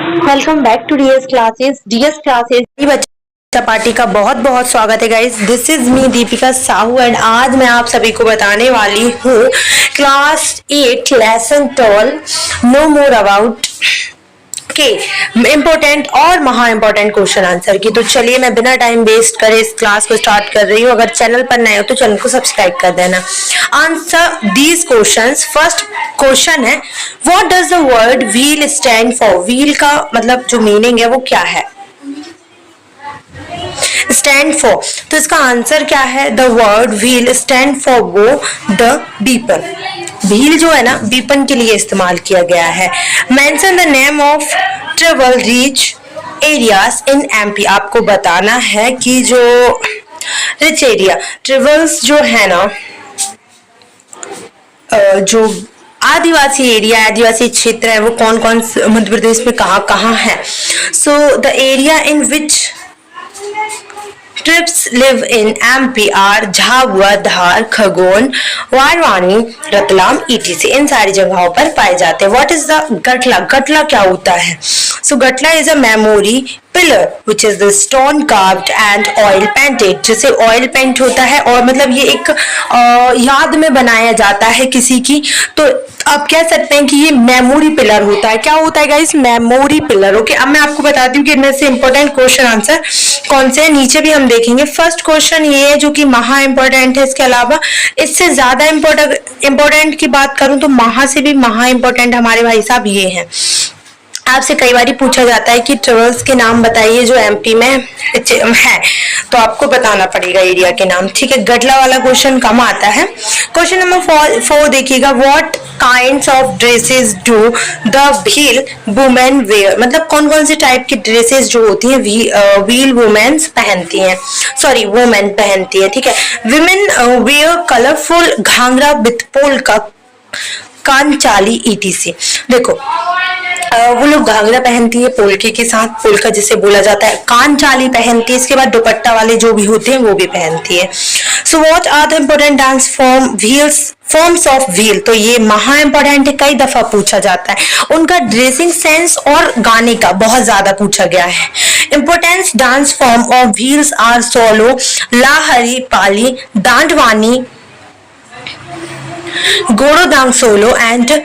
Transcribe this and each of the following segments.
Welcome back to DS classes बच्चा party का बहुत बहुत स्वागत है guys. This is me Deepika Sahu and आज मैं आप सभी को बताने वाली हूँ class 8 lesson 12 no more about के इम्पोर्टेंट और महा इम्पोर्टेंट क्वेश्चन आंसर की। तो चलिए मैं बिना टाइम वेस्ट करे इस क्लास को स्टार्ट कर रही हूँ। अगर चैनल पर नए हो तो चैनल को सब्सक्राइब कर देना। Answer these questions. First question है, what does the word Bhil stand for? Bhil का मतलब जो मीनिंग है वो क्या है? स्टैंड फॉर, तो इसका आंसर क्या है? The word Bhil stand for वो द बीपन। व्हील जो है ना बीपन के लिए इस्तेमाल किया गया है। Mention the name of travel reach areas in MP. आपको बताना है कि जो रिच एरिया ट्रेवल्स जो है ना, जो आदिवासी एरिया आदिवासी क्षेत्र है वो कौन कौन मध्य प्रदेश में कहाँ कहाँ है। So the area in which tribes live in MP are Jhabua, Dhar, Khargone, Barwani, Ratlam, etc. इन सारी जगहों पर पाए जाते हैं। What is the gatla? गटला क्या होता है? So gatla is a memory pillar which is the stone carved and oil painted. जैसे ऑयल पेंट होता है और मतलब ये एक याद में बनाया जाता है किसी की, तो आप कह सकते हैं कि ये मेमोरी पिलर होता है। क्या होता है गाइस? Memory pillar. ओके, अब मैं आपको बताती हूँ कि इनमें से इंपॉर्टेंट क्वेश्चन आंसर कौन से हैं, नीचे भी हम देखेंगे। फर्स्ट क्वेश्चन ये है जो कि महा इंपॉर्टेंट है। इसके अलावा इससे ज्यादा इंपॉर्टेंट की बात करूं तो महा से भी महा इंपॉर्टेंट हमारे भाई साहब ये हैं। आपसे कई बार पूछा जाता है कि ट्रेवल्स के नाम बताइए जो एमपी में है, तो आपको बताना पड़ेगा एरिया के नाम। ठीक है, गडला वाला क्वेश्चन कम आता है। क्वेश्चन नंबर 4 देखिएगा, what kinds of dresses do the Bhil women wear? मतलब कौन कौन से टाइप की ड्रेसेस जो होती हैं व्हील वुमेन्स पहनती हैं, सॉरी वुमेन पहनती है। ठीक है, women wear colourful ghagra with polka, kanchali, etc. देखो वो लोग घाघरा पहनती है पोल्के के साथ, पोल्का जिसे बोला जाता है, कान चाली पहनती है, इसके बाद दुपट्टा वाले जो भी होते हैं वो भी पहनती है। So what are the important dance forms of Bhil? तो ये महा इम्पोर्टेंट है, कई दफा पूछा जाता है। उनका ड्रेसिंग सेंस और गाने का बहुत ज्यादा पूछा गया है। Importance dance form of Bhils are Solo, Lahri, Pali, Dandwani, Gorodang Solo and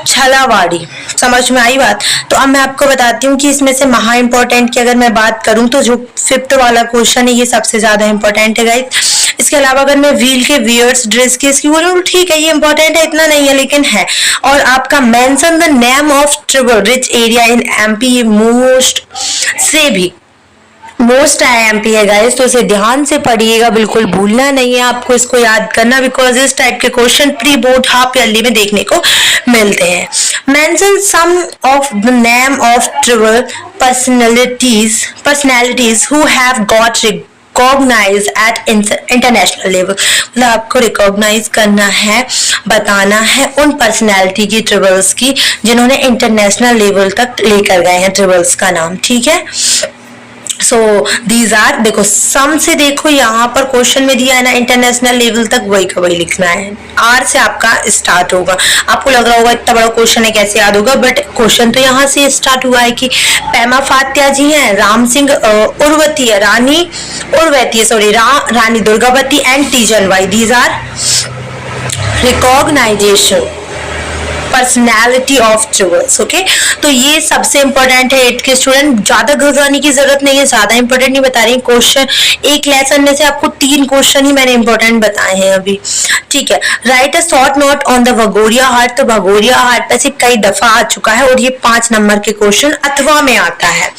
Chhalawadi. समझ में आई बात? तो अब मैं आपको बताती हूँ कि इसमें से महा इंपॉर्टेंट की अगर मैं बात करूँ तो जो 5th वाला क्वेश्चन है ये सबसे ज्यादा इंपॉर्टेंट है गाइस। इसके अलावा अगर मैं व्हील के वियर्स ड्रेस की इसकी बोलूँ तो ठीक है, ये इंपॉर्टेंट है, इतना नहीं है लेकिन है। और आपका mention the name of tribal rich area in MP, most से भी मोस्ट आईएमपी है गाइस, तो इसे ध्यान से पढ़िएगा, बिल्कुल भूलना नहीं है आपको इसको याद करना, बिकॉज इस टाइप के question pre board half yearly में देखने को मिलते हैं। Mention some of the name of tribal personalities who have got recognise at international level. मतलब आपको रिकॉग्नाइज करना है, बताना है उन पर्सनैलिटी की ट्रिबल्स की जिन्होंने इंटरनेशनल लेवल तक लेकर गए हैं ट्रिबल्स का नाम। ठीक है, सो दीज आर, देखो सम से देखो यहाँ पर क्वेश्चन में दिया है ना इंटरनेशनल लेवल तक, वही का वही लिखना है। आर से आपका स्टार्ट होगा। आपको लग रहा होगा इतना बड़ा क्वेश्चन है कैसे याद होगा, बट क्वेश्चन तो यहाँ से स्टार्ट हुआ है कि पेमा फात्या जी हैं, राम सिंह उर्वती है, Rani Durgavati and Teejan Bai. These are recognisation personality of tribals. Okay, तो ये सबसे इंपॉर्टेंट है 8th के स्टूडेंट, ज्यादा घबराने की जरूरत नहीं है, ज्यादा इंपॉर्टेंट नहीं बता रही। क्वेश्चन एक लेसन में से आपको 3 क्वेश्चन ही मैंने इंपॉर्टेंट बताए हैं अभी। ठीक है, write a short note on the Bhagoria haat. तो भगोरिया हाट वैसे कई दफा आ चुका है और ये 5 नंबर के क्वेश्चन अथवा में आता है।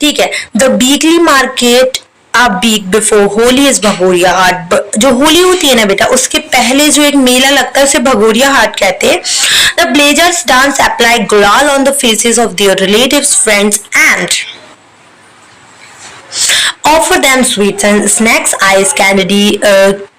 ठीक है, the weekly market a week before Holi is Bhagoria haat. जो होली होती है ना बेटा उसके पहले जो एक मेला लगता है उसे भगोरिया हाट कहते हैं। The blazers dance apply gulal on the faces of their relatives, friends and offer them sweets and snacks, ice candy,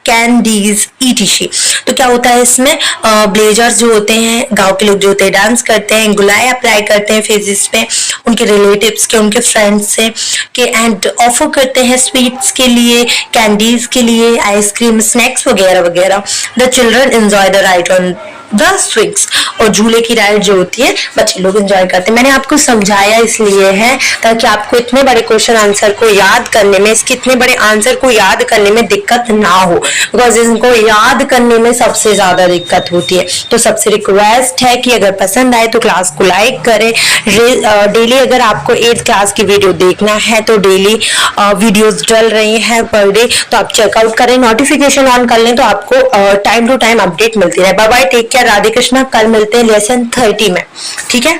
candies etc. तो क्या होता है इसमें, ब्लेजर्स जो होते हैं, गांव के लोग जो होते हैं डांस करते हैं, गुलाय अप्लाई करते हैं फेसेस पे उनके रिलेटिव्स के, उनके फ्रेंड्स से के, एंड ऑफर करते हैं स्वीट्स के लिए, कैंडीज के लिए, आइसक्रीम, स्नैक्स वगैरह वगैरह। The children enjoy the ride on the swings, और झूले की राइड जो होती है बच्चे लोग एंजॉय करते हैं। मैंने आपको समझाया इसलिए है ताकि आपको इतने बड़े क्वेश्चन आंसर को याद करने में, इसके इतने बड़े आंसर को याद करने में दिक्कत ना हो, बिकॉज इनको याद करने में सबसे ज्यादा दिक्कत होती है। तो सबसे रिक्वेस्ट है कि अगर पसंद आए तो क्लास को लाइक करें। डेली अगर आपको 8th क्लास की वीडियो देखना है तो डेली वीडियोस डल रही हैं पर डे, तो आप चेकआउट करें, नोटिफिकेशन ऑन कर लें तो आपको टाइम टू टाइम अपडेट मिलती रहे। Bye bye, take care, Radhe Krishna. कल मिलते हैं लेसन 30 में, ठीक है।